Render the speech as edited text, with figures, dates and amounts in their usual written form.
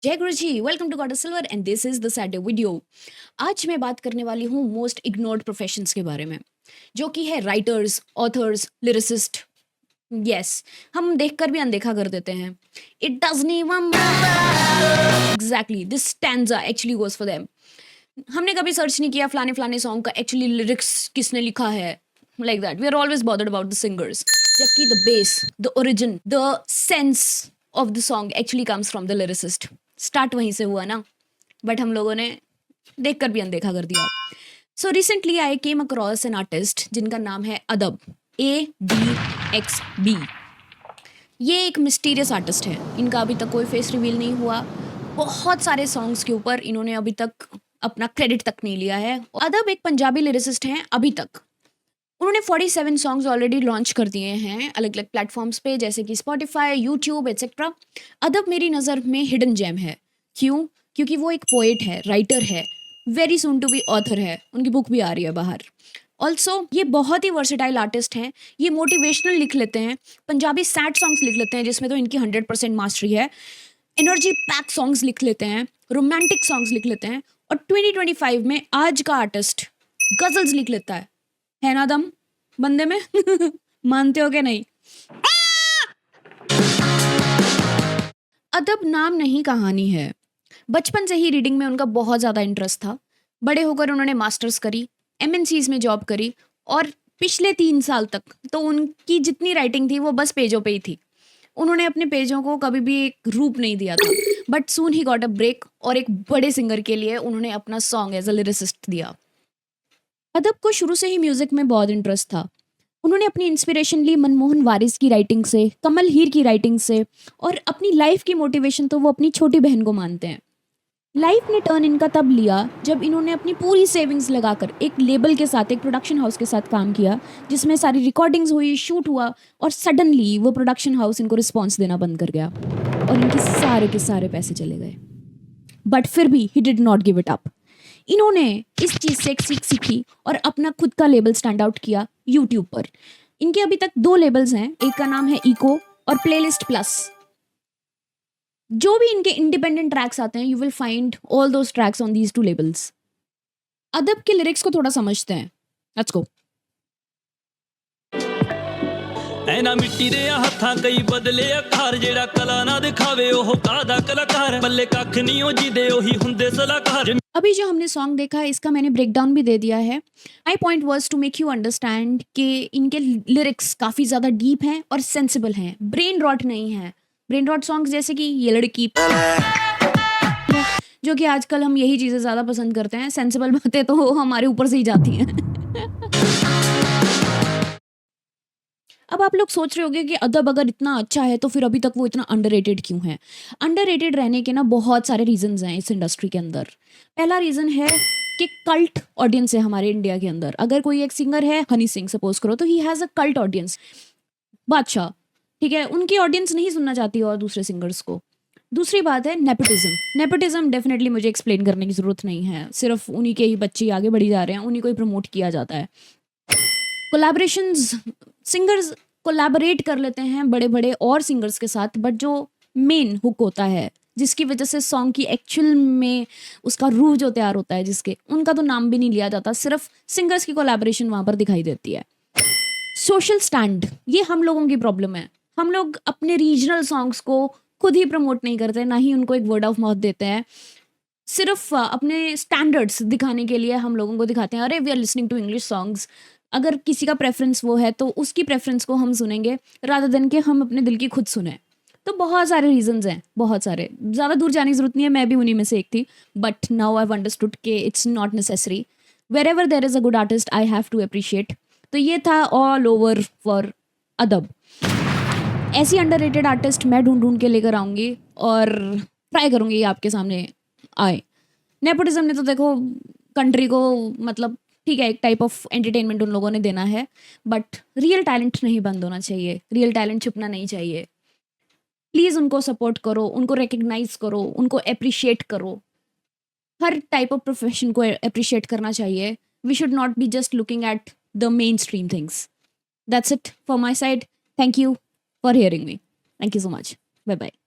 जय गुरु जी, welcome to God silver and this is the Saturday video. आज मैं बात करने वाली हूँ मोस्ट इग्नोर्ड प्रोफेशंस के बारे में, जो कि है राइटर्स, ऑथर्स, लिरिसिस्ट। यस, हम देखकर भी अनदेखा कर देते हैं। It doesn't even exactly this stanza actually goes for them. हमने कभी सर्च नहीं किया फलाने फलाने सॉन्ग का एक्चुअली लिरिक्स किसने लिखा है, like that we are always bothered about the singers, जबकि the base, the origin, the sense of the song actually comes from the lyricist. Start वहीं से हुआ ना, बट हम लोगों ने देखकर भी अनदेखा कर दिया। So recently I came across an artist जिनका नाम है अदब, ADXB। ये एक मिस्टीरियस आर्टिस्ट है। इनका अभी तक कोई फेस रिवील नहीं हुआ। बहुत सारे सॉन्ग्स के ऊपर इन्होंने अभी तक अपना क्रेडिट तक नहीं लिया है। अदब एक पंजाबी लिरिसिस्ट हैं। अभी तक उन्होंने 47 सॉन्ग्स ऑलरेडी लॉन्च कर दिए हैं अलग अलग प्लेटफॉर्म्स पे, जैसे कि स्पॉटिफाई, यूट्यूब एक्सेट्रा। अदब मेरी नज़र में हिडन जेम है। क्यों? क्योंकि वो एक पोएट है, राइटर है, very soon to be author है। उनकी बुक भी आ रही है बाहर। ऑल्सो ये बहुत ही वर्सेटाइल आर्टिस्ट हैं। ये मोटिवेशनल लिख लेते हैं, पंजाबी सैड सॉन्ग्स लिख लेते हैं जिसमें तो इनकी 100% मास्टरी है, एनर्जी पैक सॉन्ग्स लिख लेते हैं, रोमांटिक सॉन्ग्स लिख लेते हैं, और 2025 में आज का आर्टिस्ट गजल्स लिख लेता है ना दम बंदे में? मानते हो कि नहीं? अदब नाम नहीं कहानी है। बचपन से ही रीडिंग में उनका बहुत ज़्यादा इंटरेस्ट था। बड़े होकर उन्होंने मास्टर्स करी, MNCs में जॉब करी, और पिछले 3 साल तक तो उनकी जितनी राइटिंग थी वो बस पेजों पे ही थी। उन्होंने अपने पेजों को कभी भी एक रूप नहीं दिया था। बट सून ही गॉट अ ब्रेक, और एक बड़े सिंगर के लिए उन्होंने अपना सॉन्ग एज अ लिरिसिस्ट दिया। अदब को शुरू से ही म्यूजिक में बहुत इंटरेस्ट था। उन्होंने अपनी इंस्पिरेशन ली मनमोहन वारिस की राइटिंग से, कमल हीर की राइटिंग से, और अपनी लाइफ की मोटिवेशन तो वो अपनी छोटी बहन को मानते हैं। लाइफ ने टर्न इनका तब लिया जब इन्होंने अपनी पूरी सेविंग्स लगाकर एक लेबल के साथ, एक प्रोडक्शन हाउस के साथ काम किया, जिसमें सारी रिकॉर्डिंग्स हुई, शूट हुआ, और सडनली वो प्रोडक्शन हाउस इनको रिस्पॉन्स देना बंद कर गया और इनके सारे के सारे पैसे चले गए। बट फिर भी he did not give it up. इन्होंने इस चीज़ से एक सीख सीखी और अपना खुद का लेबल स्टैंड आउट किया यूट्यूब पर। इनके अभी तक 2 लेबल्स हैं, एक का नाम है इको और प्लेलिस्ट प्लस। जो भी इनके इंडिपेंडेंट ट्रैक्स आते हैं, you will find all those tracks on these 2 labels. अदब के लिरिक्स को थोड़ा समझते हैं। Let's go. ਐਨਾ ਮਿੱਟੀ ਦੇ ਹੱਥਾਂ ਕਈ ਬਦਲੇ ਅੱਖਰ ਜਿਹੜਾ ਕਲਾ ਨਾ ਦਿਖਾਵੇ ਉਹ ਕਾਹਦਾ ਕਲਾਕਾਰ ਬੱਲੇ ਕੱਖ ਨਹੀਂ ਉਹ ਜਿਹਦੇ ਉਹੀ ਹੁੰਦੇ ਸਲਾਹਕਾਰ। अभी जो हमने सॉन्ग देखा है इसका मैंने ब्रेक डाउन भी दे दिया है। My point was to make you understand कि इनके लिरिक्स काफ़ी ज़्यादा डीप हैं और सेंसिबल हैं, ब्रेन रॉट नहीं है। ब्रेन रॉट सॉन्ग्स जैसे कि ये लड़की, जो कि आजकल हम यही चीज़ें ज़्यादा पसंद करते हैं। सेंसिबल बातें तो हमारे ऊपर से ही जाती हैं। अब आप लोग सोच रहे होंगे कि अदब अगर इतना अच्छा है तो फिर अभी तक वो इतना अंडररेटेड क्यों है? अंडररेटेड रहने के ना बहुत सारे रीजंस हैं इस इंडस्ट्री के अंदर। पहला रीज़न है कि कल्ट ऑडियंस है हमारे इंडिया के अंदर। अगर कोई एक सिंगर है, हनी सिंह सपोज करो, तो he has a cult audience. बादशाह, ठीक है, उनकी ऑडियंस नहीं सुनना चाहती और दूसरे सिंगर्स को। दूसरी बात है नेपोटिज्म। नेपोटिज्म डेफिनेटली मुझे एक्सप्लेन करने की ज़रूरत नहीं है, सिर्फ उन्हीं के ही बच्चे आगे बढ़ी जा रहे हैं, उन्हीं को ही प्रमोट किया जाता है। कोलैबोरेशंस, सिंगर्स कोलैबोरेट कर लेते हैं बड़े बड़े और सिंगर्स के साथ, बट जो मेन हुक होता है जिसकी वजह से सॉन्ग की एक्चुअल में उसका रूह जो तैयार होता है, जिसके उनका तो नाम भी नहीं लिया जाता, सिर्फ सिंगर्स की कोलैबोरेशन वहाँ पर दिखाई देती है। सोशल स्टैंड, ये हम लोगों की प्रॉब्लम है। हम लोग अपने रीजनल सॉन्ग्स को खुद ही प्रमोट नहीं करते, ना ही उनको एक वर्ड ऑफ माउथ देते हैं। सिर्फ अपने स्टैंडर्ड्स दिखाने के लिए हम लोगों को दिखाते हैं, अरे we are listening to English songs. अगर किसी का प्रेफरेंस वो है तो उसकी प्रेफरेंस को हम सुनेंगे रादर देन कि हम अपने दिल की खुद सुने। तो बहुत सारे रीजंस हैं, बहुत सारे, ज़्यादा दूर जाने की ज़रूरत नहीं है, मैं भी उन्हीं में से एक थी। But now I have understood कि it's not necessary. Wherever there is a good artist I have to appreciate. तो ये था ऑल ओवर फॉर अदब। ऐसी अंडररेटेड आर्टिस्ट मैं ढूंढ ढूंढ के लेकर आऊँगी और ट्राई करूँगी ये आपके सामने आए। नेपोटिज्म ने तो देखो कंट्री को, मतलब ठीक है, एक टाइप ऑफ एंटरटेनमेंट उन लोगों ने देना है, बट रियल टैलेंट नहीं बंद होना चाहिए, रियल टैलेंट छुपना नहीं चाहिए। प्लीज़ उनको सपोर्ट करो, उनको रिकग्नाइज करो, उनको अप्रिशिएट करो। हर टाइप ऑफ प्रोफेशन को अप्रिशिएट करना चाहिए। We should not be just looking at the mainstream things. That's it for my side. Thank you for hearing me. Thank you so much. Bye bye.